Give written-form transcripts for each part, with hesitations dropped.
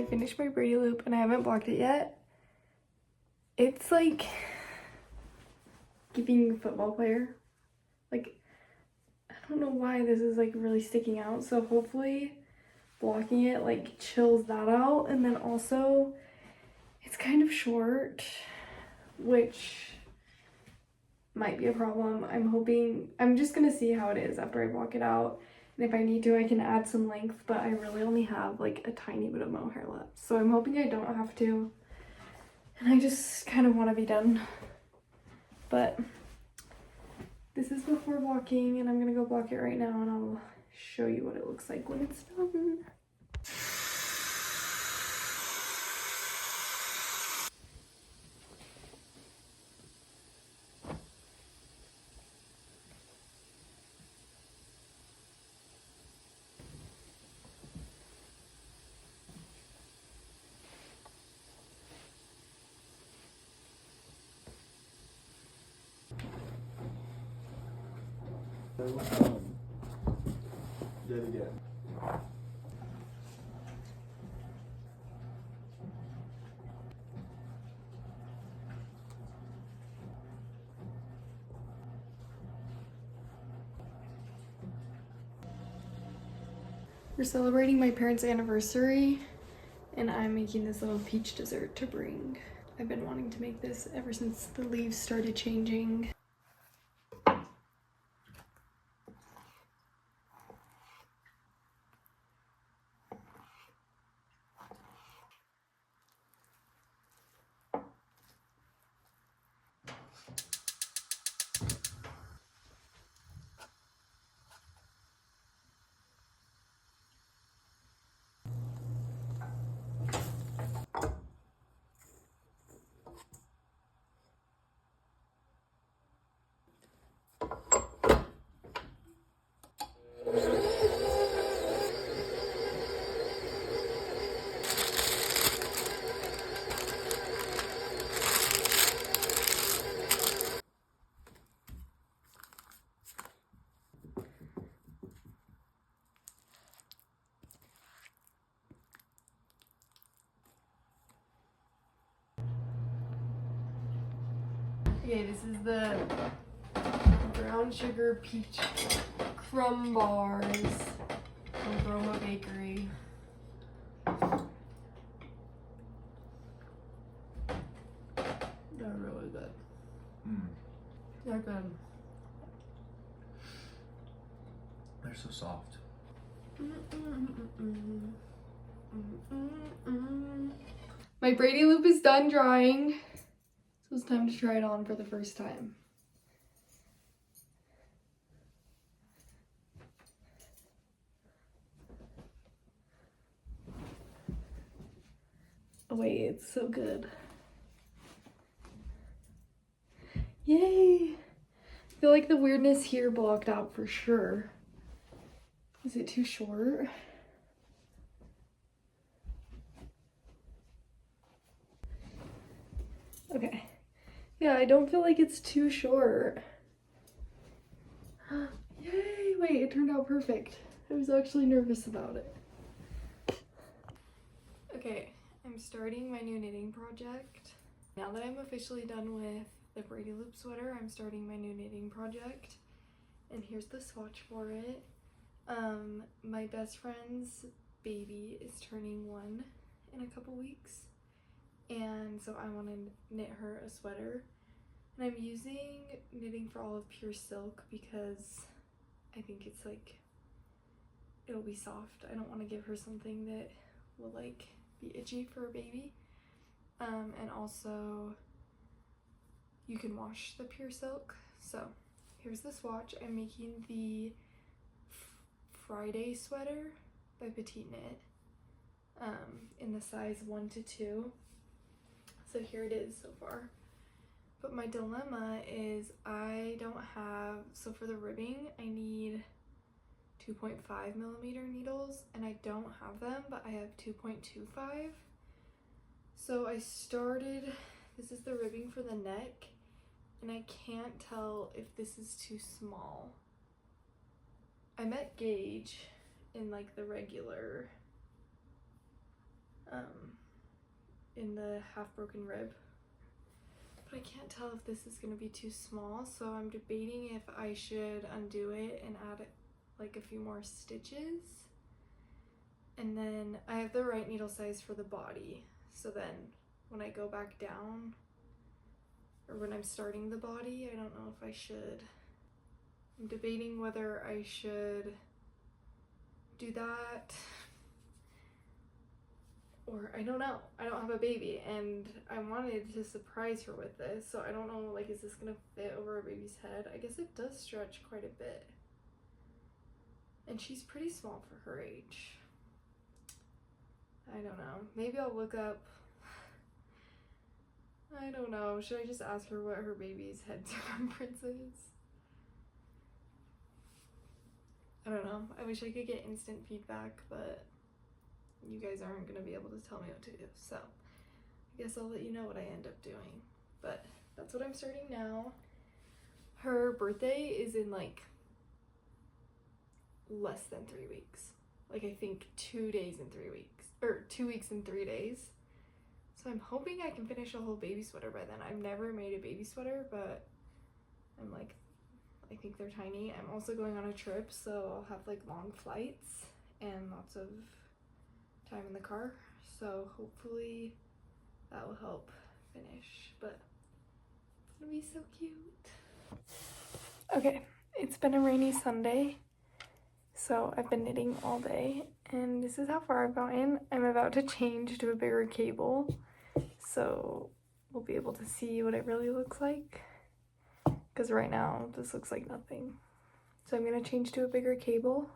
finished my Brady loop and I haven't blocked it yet. It's like giving a football player. Like, I don't know why this is like really sticking out. So hopefully blocking it like chills that out. And then also it's kind of short, which might be a problem. I'm just gonna see how it is after I block it out. And if I need to, I can add some length, but I really only have like a tiny bit of mohair left. So I'm hoping I don't have to. And I just kind of want to be done. But this is before blocking, and I'm gonna go block it right now and I'll show you what it looks like when it's done. Yet again. We're celebrating my parents' anniversary, and I'm making this little peach dessert to bring. I've been wanting to make this ever since the leaves started changing. Okay, this is the brown sugar peach crumb bars from Broma Bakery. They're really good. They're good. They're so soft. My Brady loop is done drying, so it's time to try it on for the first time. Oh wait, it's so good. Yay! I feel like the weirdness here blocked out for sure. Is it too short? Okay. Yeah, I don't feel like it's too short. Yay! Wait, it turned out perfect. I was actually nervous about it. Okay, I'm starting my new knitting project. Now that I'm officially done with the Brady Loop sweater, I'm starting my new knitting project. And here's the swatch for it. My best friend's baby is turning 1 in a couple weeks. And so I want to knit her a sweater. And I'm using Knitting for All of Pure Silk because I think it's like, it'll be soft. I don't want to give her something that will like be itchy for a baby. And also you can wash the pure silk. So here's the swatch. I'm making the Friday sweater by Petite Knit in the size 1 to 2. So here it is so far. But my dilemma is I don't have, so for the ribbing I need 2.5 millimeter needles and I don't have them, but I have 2.25. So I started, this is the ribbing for the neck, and I can't tell if this is too small. I met gauge in like the regular in the half broken rib. But I can't tell if this is gonna be too small, so I'm debating if I should undo it and add like a few more stitches. And then I have the right needle size for the body, so then when I go back down, or when I'm starting the body, I don't know if I should. I'm debating whether I should do that, or I don't know. I don't have a baby and I wanted to surprise her with this, so I don't know, like, is this gonna fit over a baby's head? I guess it does stretch quite a bit. And she's pretty small for her age. I don't know. Maybe I'll look up. I don't know. Should I just ask her what her baby's head circumference is? I don't know. I wish I could get instant feedback, but you guys aren't going to be able to tell me what to do. So I guess I'll let you know what I end up doing. But that's what I'm starting now. Her birthday is in like less than 3 weeks. Like I think 2 days and 3 weeks. Or 2 weeks and 3 days. So I'm hoping I can finish a whole baby sweater by then. I've never made a baby sweater, but I'm like, I think they're tiny. I'm also going on a trip, so I'll have like long flights and lots of time in the car. So hopefully that will help finish, but it's gonna be so cute. Okay, it's been a rainy Sunday, so I've been knitting all day, and this is how far I've gotten. I'm about to change to a bigger cable, so we'll be able to see what it really looks like, because right now this looks like nothing. So I'm gonna change to a bigger cable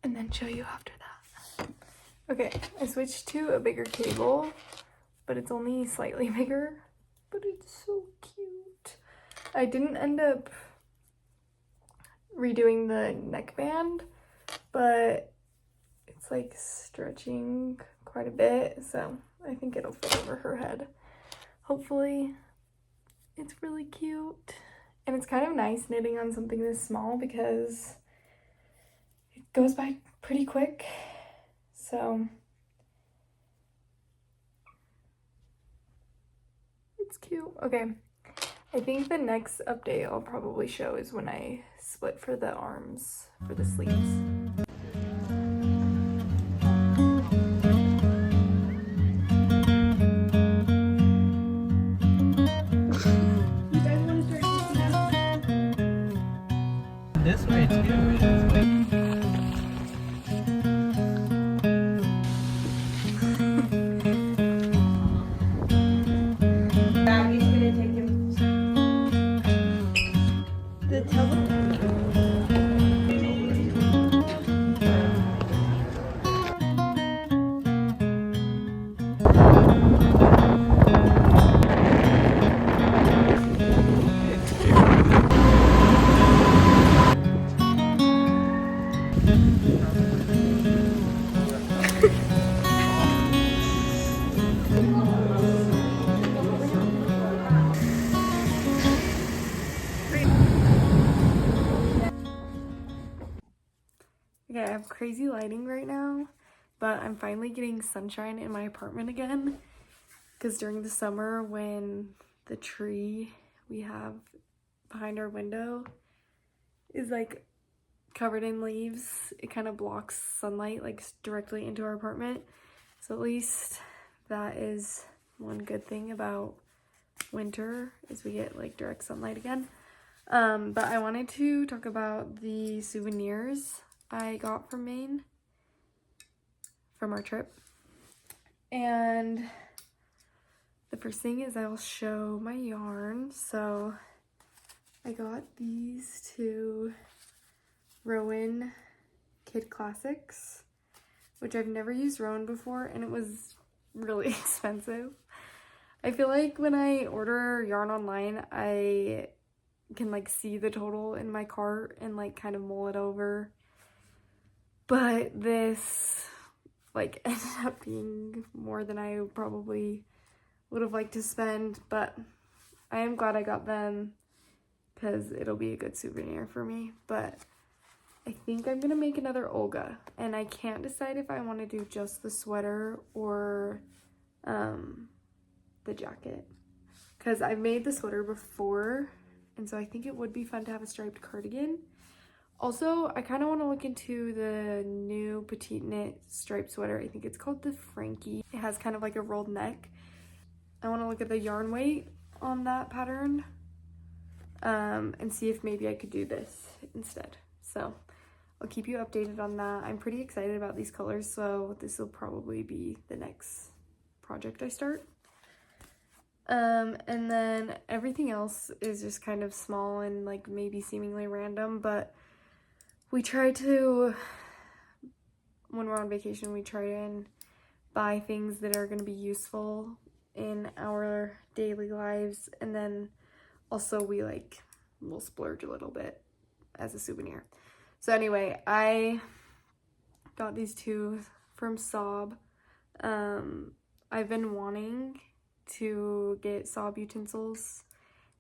and then show you after that. Okay, I switched to a bigger cable, but it's only slightly bigger, but it's so cute. I didn't end up redoing the neckband, but it's like stretching quite a bit, so I think it'll fit over her head. Hopefully. It's really cute. And it's kind of nice knitting on something this small because it goes by pretty quick. So it's cute. Okay. I think the next update I'll probably show is when I split for the arms for the sleeves. This way too. Okay, I have crazy lighting right now, but I'm finally getting sunshine in my apartment again, because during the summer when the tree we have behind our window is like covered in leaves, it kind of blocks sunlight like directly into our apartment. So at least that is one good thing about winter, is we get like direct sunlight again. But I wanted to talk about the souvenirs I got from Maine from our trip. And the first thing is I'll show my yarn. So I got these two Rowan Kid Classics, which I've never used Rowan before, and it was really expensive. I feel like when I order yarn online, I can like see the total in my cart and like kind of mull it over. But this like ended up being more than I probably would have liked to spend, but I am glad I got them because it'll be a good souvenir for me. But I think I'm gonna make another Olga, and I can't decide if I want to do just the sweater or the jacket, because I've made the sweater before, and so I think it would be fun to have a striped cardigan. Also, I kind of want to look into the new petite knit striped sweater. I think it's called the Frankie. It has kind of like a rolled neck. I want to look at the yarn weight on that pattern and see if maybe I could do this instead. So I'll keep you updated on that. I'm pretty excited about these colors, so this will probably be the next project I start. And then everything else is just kind of small and like maybe seemingly random, but we try to, when we're on vacation, we try and buy things that are going to be useful in our daily lives, and then also we'll splurge a little bit as a souvenir. So anyway, I got these two from Sob. I've been wanting to get Sob utensils,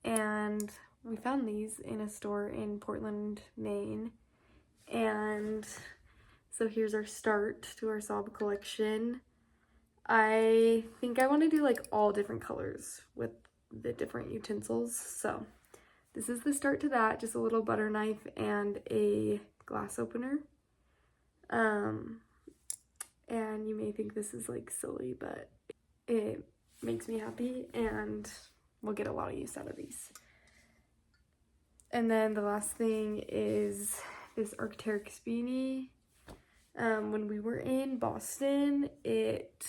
and we found these in a store in Portland, Maine. And so here's our start to our Sob collection. I think I want to do like all different colors with the different utensils. So this is the start to that, just a little butter knife and a glass opener. And you may think this is like silly, but it makes me happy and we'll get a lot of use out of these. And then the last thing is this Arc'teryx beanie. When we were in Boston, it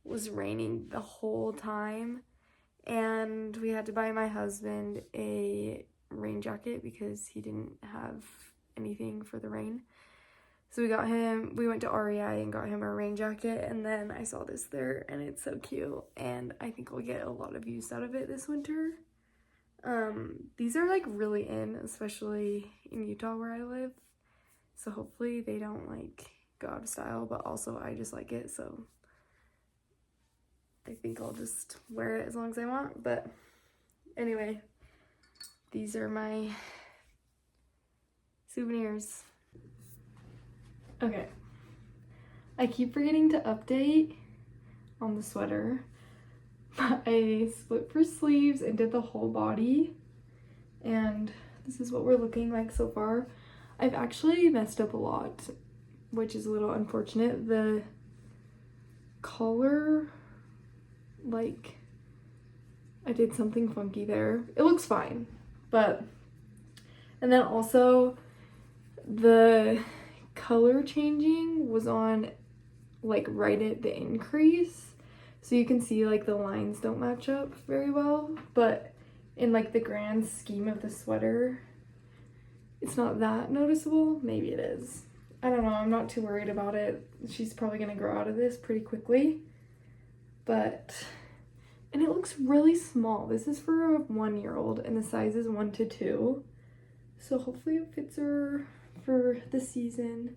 was raining the whole time, and we had to buy my husband a rain jacket because he didn't have anything for the rain. So we went to REI and got him a rain jacket, and then I saw this there, and it's so cute, and I think we'll get a lot of use out of it this winter. These are like really in, especially in Utah where I live. So hopefully they don't like go out of style, but also I just like it, so I think I'll just wear it as long as I want. But anyway, these are my souvenirs. Okay, I keep forgetting to update on the sweater, but I split for sleeves and did the whole body, and this is what we're looking like so far. I've actually messed up a lot, which is a little unfortunate. The collar, like, I did something funky there. It looks fine, but, and then also the color changing was on like right at the increase, so you can see like the lines don't match up very well, but in like the grand scheme of the sweater, it's not that noticeable. Maybe it is. I don't know. I'm not too worried about it. She's probably going to grow out of this pretty quickly. But, and it looks really small. This is for a 1-year-old and the size is 1 to 2. So hopefully it fits her for the season.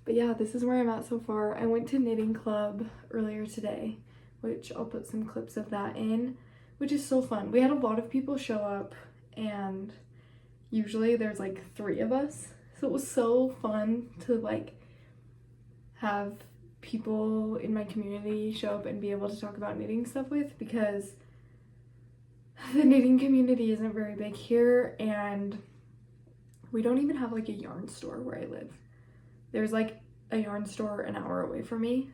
But yeah, this is where I'm at so far. I went to knitting club earlier today, which I'll put some clips of that in, which is so fun. We had a lot of people show up, and usually there's like 3 of us, so it was so fun to like have people in my community show up and be able to talk about knitting stuff with, because the knitting community isn't very big here, and we don't even have like a yarn store where I live. There's like a yarn store an hour away from me.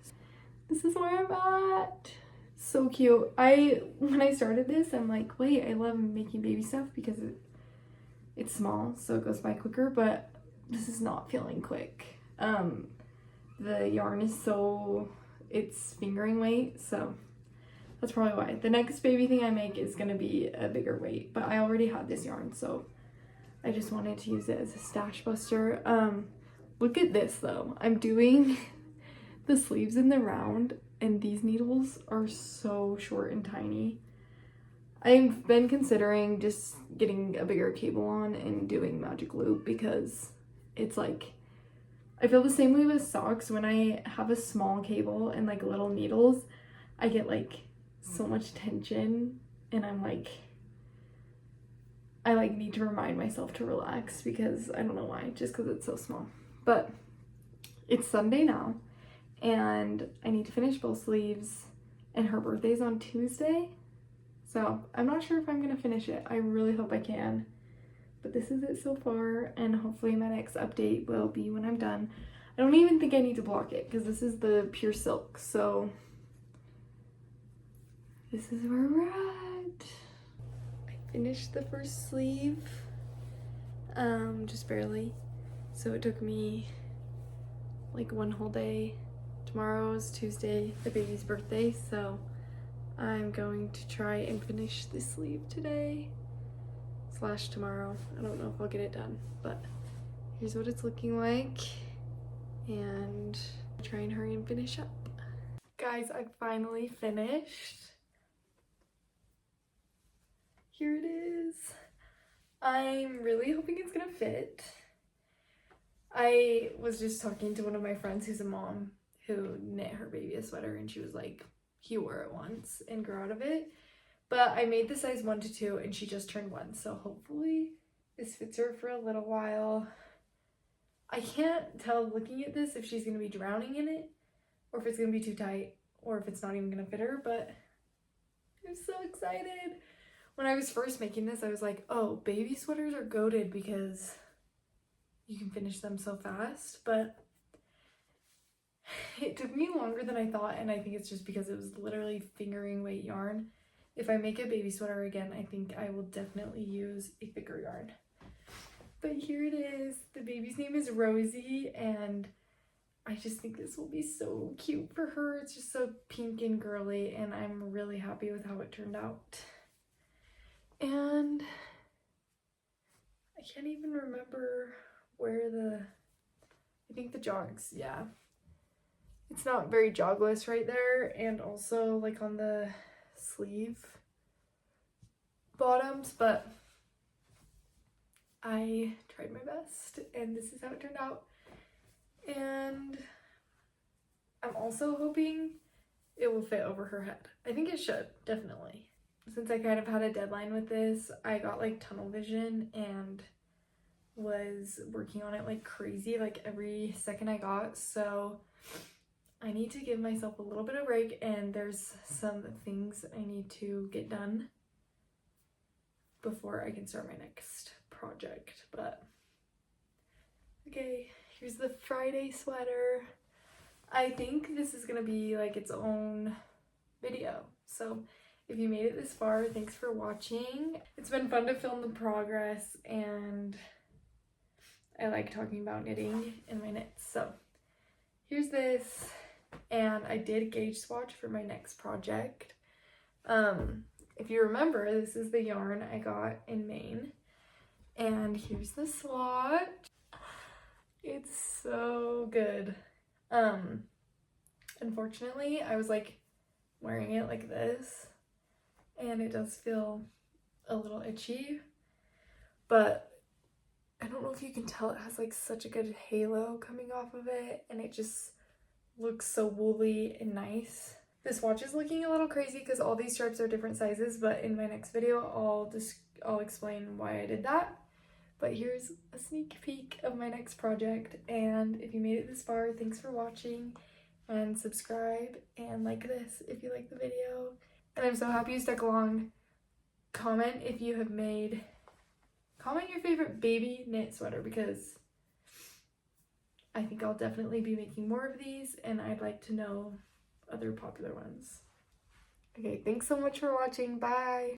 This is where I'm at. So cute. When I started this, I'm like, wait, I love making baby stuff because it's small, so it goes by quicker, but this is not feeling quick. The yarn is it's fingering weight, so that's probably why. The next baby thing I make is gonna be a bigger weight, but I already had this yarn, so I just wanted to use it as a stash buster. Look at this though. I'm doing the sleeves in the round, and these needles are so short and tiny. I've been considering just getting a bigger cable on and doing magic loop, because it's like, I feel the same way with socks. When I have a small cable and like little needles, I get like so much tension, and I'm like, I like need to remind myself to relax because I don't know why, just because it's so small. But it's Sunday now and I need to finish both sleeves and her birthday's on Tuesday. So I'm not sure if I'm gonna finish it. I really hope I can. But this is it so far, and hopefully my next update will be when I'm done. I don't even think I need to block it because this is the pure silk, so this is where we're at. I finished the first sleeve, just barely. So it took me like one whole day. Tomorrow's Tuesday, the baby's birthday, so I'm going to try and finish this sleeve today / tomorrow. I don't know if I'll get it done, but here's what it's looking like, and I'll try and hurry and finish up. Guys, I finally finished. Here it is. I'm really hoping it's gonna fit. I was just talking to one of my friends who's a mom who knit her baby a sweater, and she was like, he wore it once and grew out of it. But I made the size 1 to 2 and she just turned 1, so hopefully this fits her for a little while. I can't tell looking at this if she's gonna be drowning in it or if it's gonna be too tight or if it's not even gonna fit her, but I'm so excited. When I was first making this, I was like, oh, baby sweaters are goated because you can finish them so fast, but it took me longer than I thought, and I think it's just because it was literally fingering weight yarn. If I make a baby sweater again, I think I will definitely use a thicker yarn. But here it is. The baby's name is Rosie, and I just think this will be so cute for her. It's just so pink and girly, and I'm really happy with how it turned out. And I can't even remember where I think the jogs, yeah. It's not very jogless right there, and also like on the sleeve bottoms, but I tried my best and this is how it turned out. And I'm also hoping it will fit over her head. I think it should, definitely. Since I kind of had a deadline with this, I got like tunnel vision and was working on it like crazy, like every second I got, so I need to give myself a little bit of break, and there's some things I need to get done before I can start my next project. But okay, here's the Friday sweater. I think this is gonna be like its own video, so if you made it this far, thanks for watching. It's been fun to film the progress, and I like talking about knitting in my knits. So here's this. And I did gauge swatch for my next project. If you remember, this is the yarn I got in Maine. And here's the swatch. It's so good. Unfortunately, I was like wearing it like this, and it does feel a little itchy, but I don't know if you can tell, it has like such a good halo coming off of it, and it just looks so woolly and nice. This watch is looking a little crazy because all these stripes are different sizes, but in my next video I'll explain why I did that. But here's a sneak peek of my next project, and if you made it this far, thanks for watching, and subscribe and like this if you like the video. And I'm so happy you stuck along. Comment your favorite baby knit sweater, because I think I'll definitely be making more of these, and I'd like to know other popular ones. Okay, thanks so much for watching. Bye!